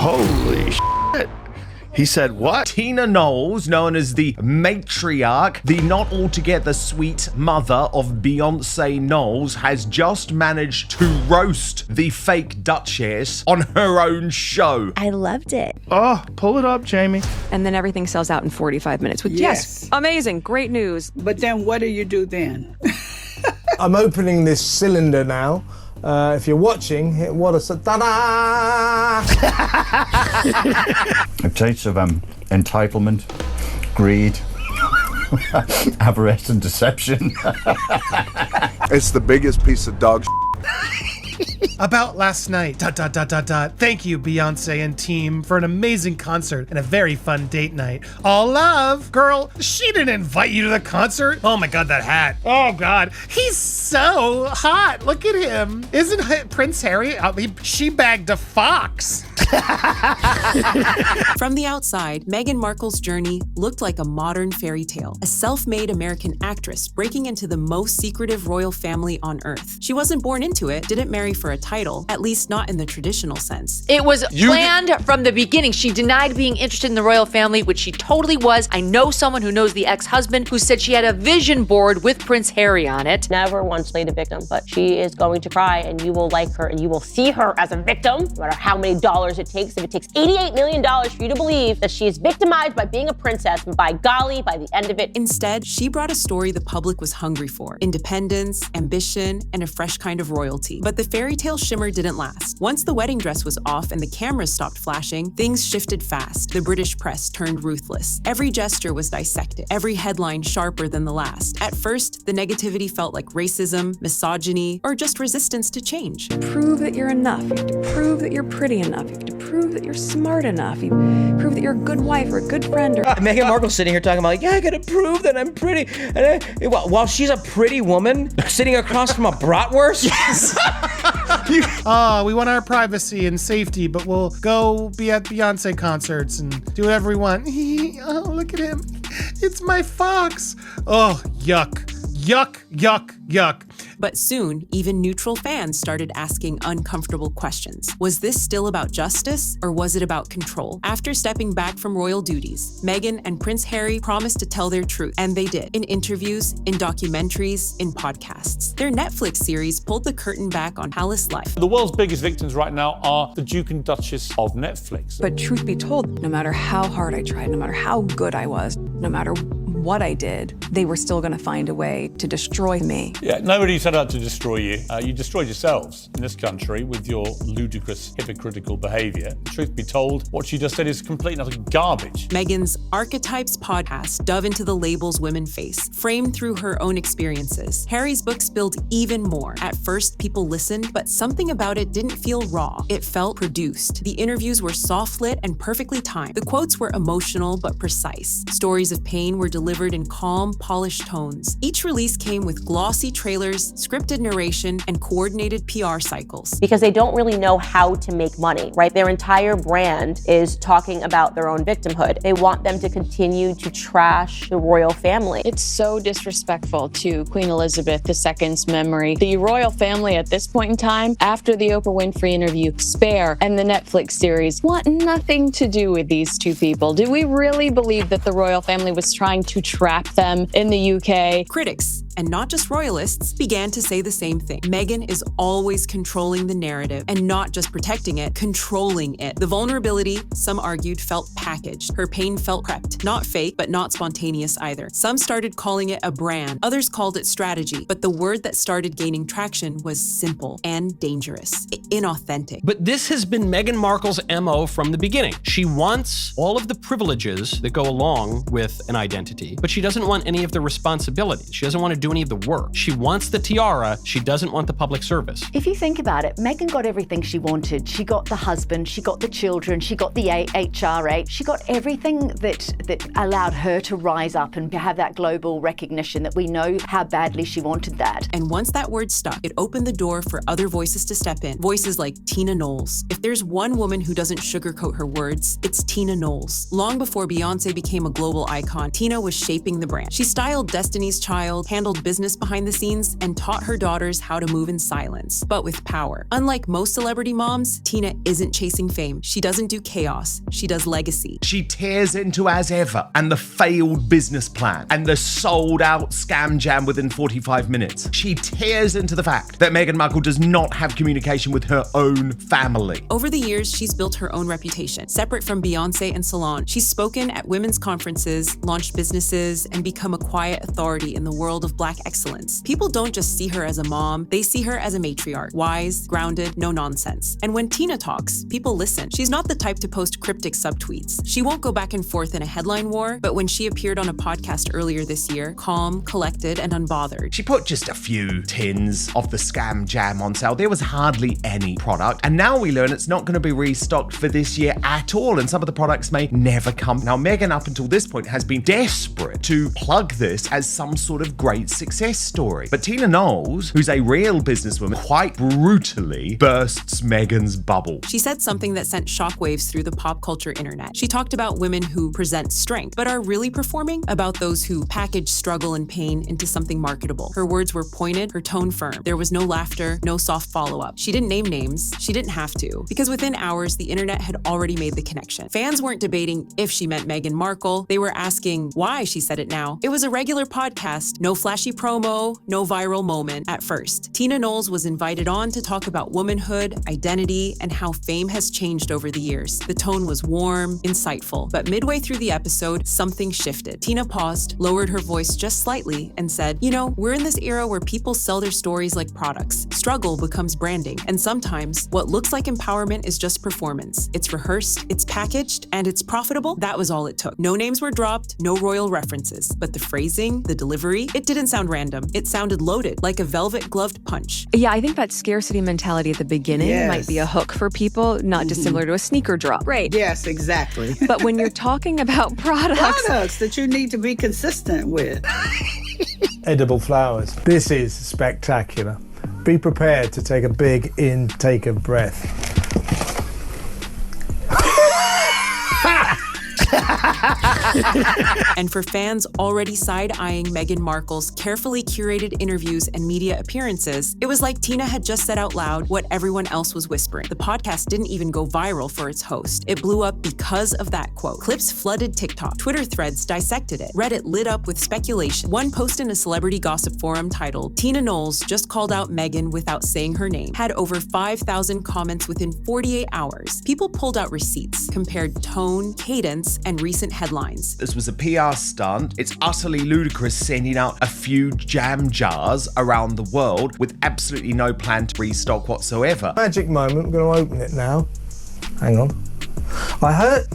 Holy shit. He said what? Tina Knowles, known as the matriarch, the not altogether sweet mother of Beyonce Knowles, has just managed to roast the fake Duchess on her own show. I loved it. Oh, pull it up, Jamie. And then everything sells out in 45 minutes. With yes, amazing, great news. But then what do you do then? I'm opening this cylinder now. If you're watching, what a ta-da! It tastes of entitlement, greed, avarice and deception. It's the biggest piece of dog About last night, ... Thank you, Beyonce and team, for an amazing concert and a very fun date night. All love. Girl, she didn't invite you to the concert. Oh my God, that hat. Oh God, he's so hot. Look at him. Isn't Prince Harry? She bagged a fox. From the outside, Meghan Markle's journey looked like a modern fairy tale. A self-made American actress breaking into the most secretive royal family on earth. She wasn't born into it, didn't marry for a title, at least not in the traditional sense. It was planned from the beginning. She denied being interested in the royal family, which she totally was. I know someone who knows the ex-husband who said she had a vision board with Prince Harry on it. Never once played a victim, but she is going to cry and you will like her and you will see her as a victim, no matter how many dollars it takes. If it takes $88 million for you to believe that she is victimized by being a princess, by golly, by the end of it. Instead, she brought a story the public was hungry for. Independence, ambition, and a fresh kind of royalty. But the fairy tale shimmer didn't last. Once the wedding dress was off and the cameras stopped flashing, things shifted fast. The British press turned ruthless. Every gesture was dissected, every headline sharper than the last. At first, the negativity felt like racism, misogyny, or just resistance to change. Prove that you're enough. You have to prove that you're pretty enough. You have to prove that you're smart enough. You prove that you're a good wife or a good friend. Or Meghan Markle sitting here talking about, like, yeah, I gotta prove that I'm pretty. And while she's a pretty woman sitting across from a bratwurst? Yes. We want our privacy and safety, but we'll go be at Beyonce concerts and do whatever we want. Oh, look at him. It's my fox. Oh, yuck. Yuck, yuck, yuck. But soon, even neutral fans started asking uncomfortable questions. Was this still about justice, or was it about control? After stepping back from royal duties, Meghan and Prince Harry promised to tell their truth, and they did. In interviews, in documentaries, in podcasts. Their Netflix series pulled the curtain back on palace life. The world's biggest victims right now are the Duke and Duchess of Netflix. But truth be told, no matter how hard I tried, no matter how good I was, no matter what I did, they were still going to find a way to destroy me. Yeah, nobody set out to destroy you. You destroyed yourselves in this country with your ludicrous, hypocritical behavior. Truth be told, what she just said is complete and utter garbage. Meghan's Archetypes podcast dove into the labels women face, framed through her own experiences. Harry's book spilled even more. At first, people listened, but something about it didn't feel raw. It felt produced. The interviews were soft-lit and perfectly timed. The quotes were emotional but precise. Stories of pain were delivered in calm, polished tones. Each release came with glossy trailers, scripted narration, and coordinated PR cycles. Because they don't really know how to make money, right? Their entire brand is talking about their own victimhood. They want them to continue to trash the royal family. It's so disrespectful to Queen Elizabeth II's memory. The royal family at this point in time, after the Oprah Winfrey interview, Spare, and the Netflix series, want nothing to do with these two people. Do we really believe that the royal family was trying to trap them in the UK? Critics, and not just royalists, began to say the same thing. Meghan is always controlling the narrative, and not just protecting it, controlling it. The vulnerability, some argued, felt packaged. Her pain felt prepped. Not fake, but not spontaneous either. Some started calling it a brand. Others called it strategy. But the word that started gaining traction was simple and dangerous. Inauthentic. But this has been Meghan Markle's MO from the beginning. She wants all of the privileges that go along with an identity, but she doesn't want any of the responsibilities. She doesn't want to do any of the work. She wants the tiara. She doesn't want the public service. If you think about it, Meghan got everything she wanted. She got the husband, she got the children, she got the HRA, she got everything that allowed her to rise up and to have that global recognition that we know how badly she wanted that. And once that word stuck, it opened the door for other voices to step in. Voices like Tina Knowles. If there's one woman who doesn't sugarcoat her words, it's Tina Knowles. Long before Beyonce became a global icon, Tina was shaping the brand. She styled Destiny's Child, handled handled business behind the scenes and taught her daughters how to move in silence, but with power. Unlike most celebrity moms, Tina isn't chasing fame. She doesn't do chaos. She does legacy. She tears into As Ever and the failed business plan and the sold out scam jam within 45 minutes. She tears into the fact that Meghan Markle does not have communication with her own family. Over the years, she's built her own reputation. Separate from Beyonce and Solange, she's spoken at women's conferences, launched businesses, and become a quiet authority in the world of Black excellence. People don't just see her as a mom, they see her as a matriarch, wise, grounded, no nonsense. And when Tina talks, people listen. She's not the type to post cryptic subtweets. She won't go back and forth in a headline war, but when she appeared on a podcast earlier this year, calm, collected, and unbothered. She put just a few tins of the scam jam on sale. There was hardly any product, and now we learn it's not going to be restocked for this year at all, and some of the products may never come. Now, Meghan, up until this point, has been desperate to plug this as some sort of great success story. But Tina Knowles, who's a real businesswoman, quite brutally bursts Meghan's bubble. She said something that sent shockwaves through the pop culture internet. She talked about women who present strength, but are really performing, about those who package struggle and pain into something marketable. Her words were pointed, her tone firm. There was no laughter, no soft follow-up. She didn't name names. She didn't have to, because within hours, the internet had already made the connection. Fans weren't debating if she meant Meghan Markle. They were asking why she said it now. It was a regular podcast, no flashy promo, no viral moment at first. Tina Knowles was invited on to talk about womanhood, identity, and how fame has changed over the years. The tone was warm, insightful, but midway through the episode, something shifted. Tina paused, lowered her voice just slightly, and said, "You know, we're in this era where people sell their stories like products. Struggle becomes branding, and sometimes what looks like empowerment is just performance. It's rehearsed, it's packaged, and it's profitable." That was all it took. No names were dropped, no royal references, but the phrasing, the delivery, it didn't sound random. It sounded loaded, like a velvet-gloved punch. Yeah, I think that scarcity mentality at the beginning might be a hook for people, not dissimilar to a sneaker drop. Right. Yes, exactly. But when you're talking about products that you need to be consistent with. Edible flowers. This is spectacular. Be prepared to take a big intake of breath. And for fans already side-eyeing Meghan Markle's carefully curated interviews and media appearances, it was like Tina had just said out loud what everyone else was whispering. The podcast didn't even go viral for its host. It blew up because of that quote. Clips flooded TikTok. Twitter threads dissected it. Reddit lit up with speculation. One post in a celebrity gossip forum titled, "Tina Knowles just called out Meghan without saying her name," had over 5,000 comments within 48 hours. People pulled out receipts, compared tone, cadence, and recent headlines. This was a PR stunt. It's utterly ludicrous sending out a few jam jars around the world with absolutely no plan to restock whatsoever. Magic moment. I'm going to open it now. Hang on. I heard...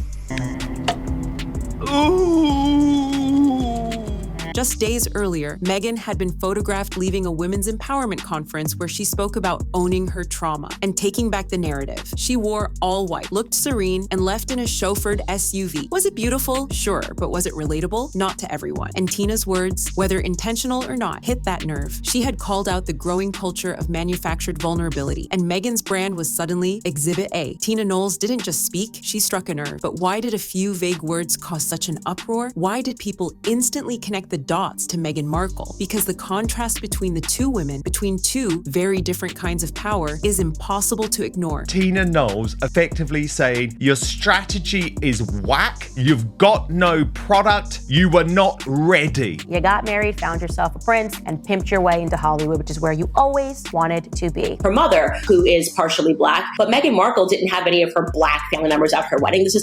Just days earlier, Meghan had been photographed leaving a women's empowerment conference where she spoke about owning her trauma and taking back the narrative. She wore all white, looked serene, and left in a chauffeured SUV. Was it beautiful? Sure, but was it relatable? Not to everyone. And Tina's words, whether intentional or not, hit that nerve. She had called out the growing culture of manufactured vulnerability, and Meghan's brand was suddenly Exhibit A. Tina Knowles didn't just speak, she struck a nerve. But why did a few vague words cause such an uproar? Why did people instantly connect the dots to Meghan Markle? Because the contrast between the two women, between two very different kinds of power, is impossible to ignore. Tina Knowles effectively saying, your strategy is whack, you've got no product, you were not ready. You got married, found yourself a prince, and pimped your way into Hollywood, which is where you always wanted to be. Her mother, who is partially Black, but Meghan Markle didn't have any of her Black family members at her wedding. This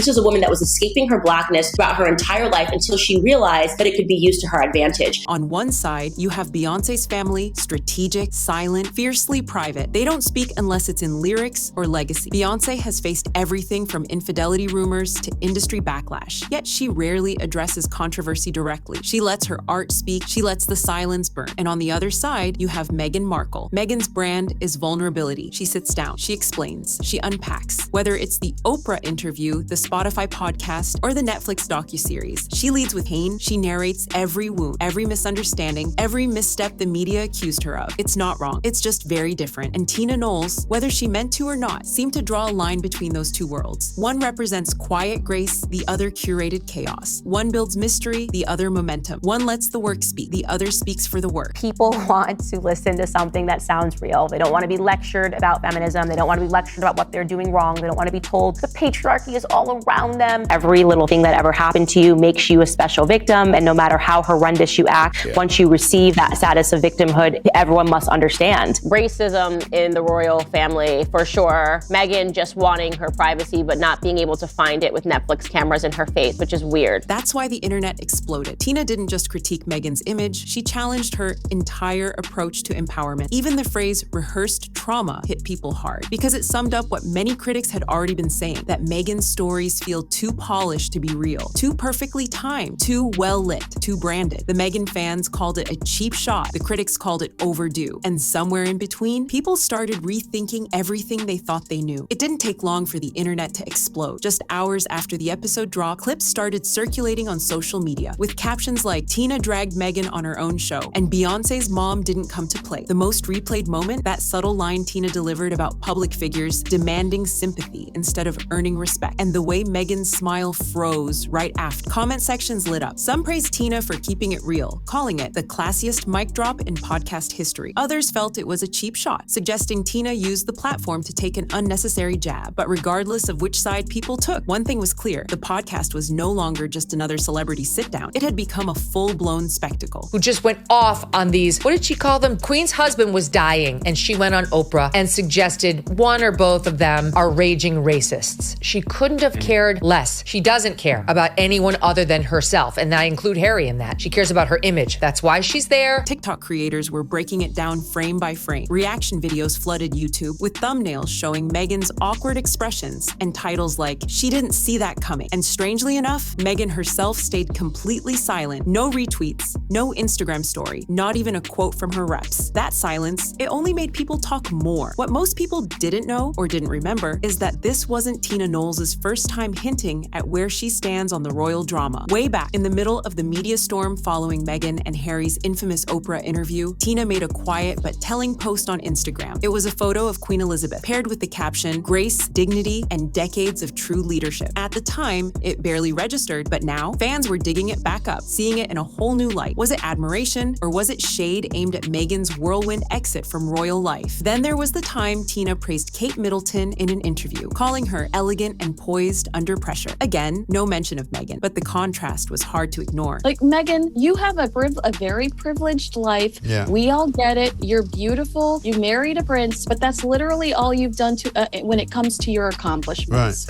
is a woman that was escaping her Blackness throughout her entire life until she realized that it could be used to her advantage. On one side, you have Beyonce's family, strategic, silent, fiercely private. They don't speak unless it's in lyrics or legacy. Beyonce has faced everything from infidelity rumors to industry backlash, yet she rarely addresses controversy directly. She lets her art speak, she lets the silence burn. And on the other side, you have Meghan Markle. Meghan's brand is vulnerability. She sits down, she explains, she unpacks. Whether it's the Oprah interview, the Spotify podcast, or the Netflix docuseries, she leads with pain, she narrates every wound, every misunderstanding, every misstep the media accused her of. It's not wrong. It's just very different. And Tina Knowles, whether she meant to or not, seemed to draw a line between those two worlds. One represents quiet grace, the other curated chaos. One builds mystery, the other momentum. One lets the work speak, the other speaks for the work. People want to listen to something that sounds real. They don't want to be lectured about feminism. They don't want to be lectured about what they're doing wrong. They don't want to be told the patriarchy is all around them. Every little thing that ever happened to you makes you a special victim, and no matter how horrendous you act, once you receive that status of victimhood, everyone must understand. Racism in the royal family, for sure. Meghan just wanting her privacy, but not being able to find it with Netflix cameras in her face, which is weird. That's why the internet exploded. Tina didn't just critique Meghan's image, she challenged her entire approach to empowerment. Even the phrase rehearsed trauma hit people hard because it summed up what many critics had already been saying, that Meghan's stories feel too polished to be real, too perfectly timed, too well lit, too branded. The Meghan fans called it a cheap shot. The critics called it overdue. And somewhere in between, people started rethinking everything they thought they knew. It didn't take long for the internet to explode. Just hours after the episode dropped, clips started circulating on social media with captions like Tina dragged Meghan on her own show and Beyonce's mom didn't come to play. The most replayed moment, that subtle line Tina delivered about public figures demanding sympathy instead of earning respect, and the way Meghan's smile froze right after. Comment sections lit up. Some praised Tina for keeping it real, calling it the classiest mic drop in podcast history. Others felt it was a cheap shot, suggesting Tina used the platform to take an unnecessary jab. But regardless of which side people took, one thing was clear: the podcast was no longer just another celebrity sit-down. It had become a full-blown spectacle. Who just went off on these, what did she call them? Queen's husband was dying, and she went on Oprah and suggested one or both of them are raging racists. She couldn't have cared less. She doesn't care about anyone other than herself, and I include Harry in that. She cares about her image. That's why she's there. TikTok creators were breaking it down frame by frame. Reaction videos flooded YouTube with thumbnails showing Meghan's awkward expressions and titles like, "She didn't see that coming." And strangely enough, Meghan herself stayed completely silent. No retweets, no Instagram story, not even a quote from her reps. That silence, it only made people talk more. What most people didn't know or didn't remember is that this wasn't Tina Knowles' first time hinting at where she stands on the royal drama. Way back in the middle of the media storm following Meghan and Harry's infamous Oprah interview, Tina made a quiet but telling post on Instagram. It was a photo of Queen Elizabeth, paired with the caption, "Grace, dignity, and decades of true leadership." At the time, it barely registered, but now fans were digging it back up, seeing it in a whole new light. Was it admiration, or was it shade aimed at Meghan's whirlwind exit from royal life? Then there was the time Tina praised Kate Middleton in an interview, calling her elegant and poised under pressure. Again, no mention of Meghan, but the contrast was hard to ignore. Like, Meghan, you have a very privileged life. Yeah. We all get it. You're beautiful. You married a prince, but that's literally all you've done to when it comes to your accomplishments.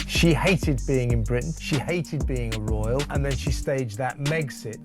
She hated being in Britain. She hated being a royal. And then she staged that Megxit,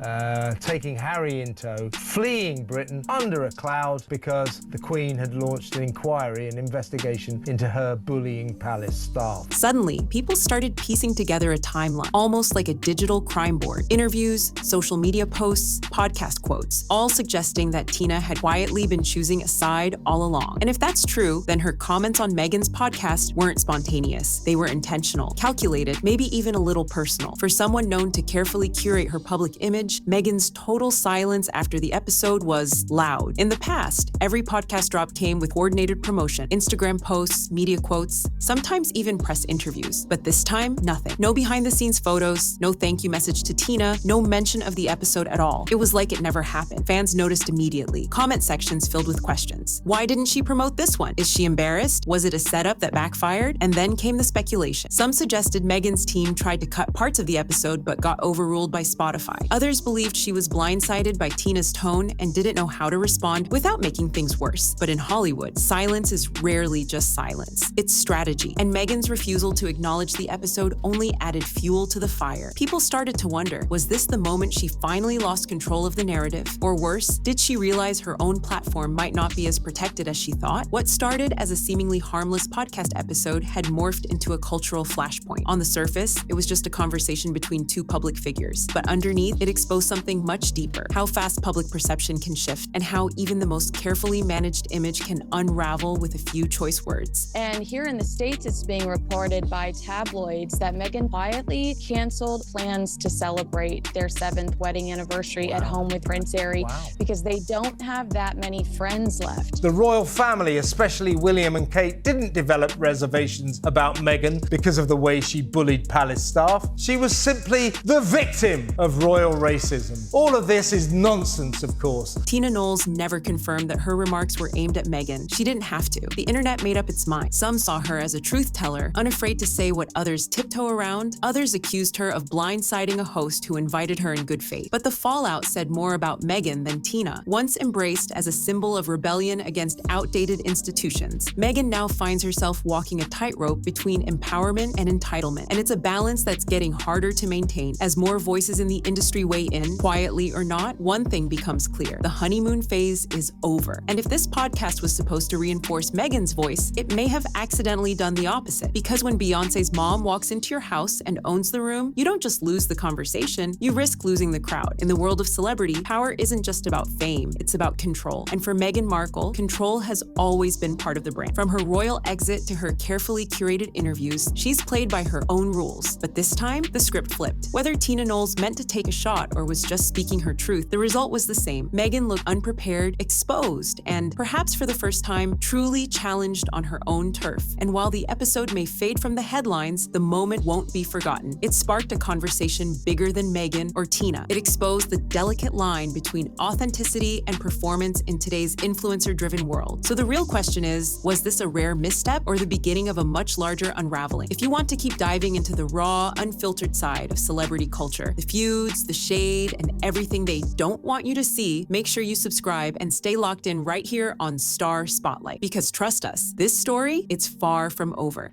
taking Harry in tow, fleeing Britain under a cloud because the Queen had launched an inquiry, an investigation into her bullying palace staff. Suddenly, people started piecing together a timeline, almost like a digital crime board. Interviews, social media posts, podcast quotes, all suggesting that Tina had quietly been choosing a side all along. And if that's true, then her comments on Meghan's podcast weren't spontaneous. They were intentional, calculated, maybe even a little personal. For someone known to carefully curate her public image, Meghan's total silence after the episode was loud. In the past, every podcast drop came with coordinated promotion, Instagram posts, media quotes, sometimes even press interviews. But this time, nothing. No behind-the-scenes photos, no thank you message to Tina, no mention of the episode at all. It was like it never happened. Fans noticed immediately. Comment sections filled with questions. Why didn't she promote this one? Is she embarrassed? Was it a setup that backfired? And then came the speculation. Some suggested Meghan's team tried to cut parts of the episode but got overruled by Spotify. Others believed she was blindsided by Tina's tone and didn't know how to respond without making things worse. But in Hollywood, silence is rarely just silence. It's strategy. And Meghan's refusal to acknowledge the episode only added fuel to the fire. People started to wonder, was this the moment she finally lost control of the narrative? Or worse, did she realize her own platform might not be as protected as she thought? What started as a seemingly harmless podcast episode had morphed into a cultural flashpoint. On the surface, it was just a conversation between two public figures, but underneath, it exposed something much deeper: how fast public perception can shift, and how even the most carefully managed image can unravel with a few choice words. And here in the States, it's being reported by tabloids that Meghan quietly canceled plans to celebrate their 7th wedding anniversary at home with Prince Harry because they don't have that many friends left. The royal family, especially William and Kate, didn't develop reservations about Meghan because of the way she bullied palace staff. She was simply the victim of royal racism. All of this is nonsense, of course. Tina Knowles never confirmed that her remarks were aimed at Meghan. She didn't have to. The internet made up its mind. Some saw her as a truth teller, unafraid to say what others tiptoe around. Others accused her of blindsiding a host who invited her in good faith. But the fallout said more about Meghan than Tina. Once embraced as a symbol of rebellion against outdated institutions, Meghan now finds herself walking a tightrope between empowerment and entitlement. And it's a balance that's getting harder to maintain. As more voices in the industry weigh in, quietly or not, one thing becomes clear: the honeymoon phase is over. And if this podcast was supposed to reinforce Meghan's voice, it may have accidentally done the opposite. Because when Beyonce's mom walks into your house and owns the room, you don't just lose the conversation, you risk losing the crowd. In the world of celebrity, power isn't just about fame, it's about control. And for Meghan Markle, control has always been part of the brand. From her royal exit to her carefully curated interviews, she's played by her own rules. But this time, the script flipped. Whether Tina Knowles meant to take a shot or was just speaking her truth, the result was the same. Meghan looked unprepared, exposed, and perhaps for the first time, truly challenged on her own turf. And while the episode may fade from the headlines, the moment won't be forgotten. It sparked a conversation bigger than Meghan or Tina. It exposed the delicate line between authenticity and performance in today's influencer-driven world. So the real question is, was this a rare misstep or the beginning of a much larger unraveling? If you want to keep diving into the raw, unfiltered side of celebrity culture, the feuds, the shade, and everything they don't want you to see, make sure you subscribe and stay locked in right here on Star Spotlight. Because trust us, this story, it's far from over.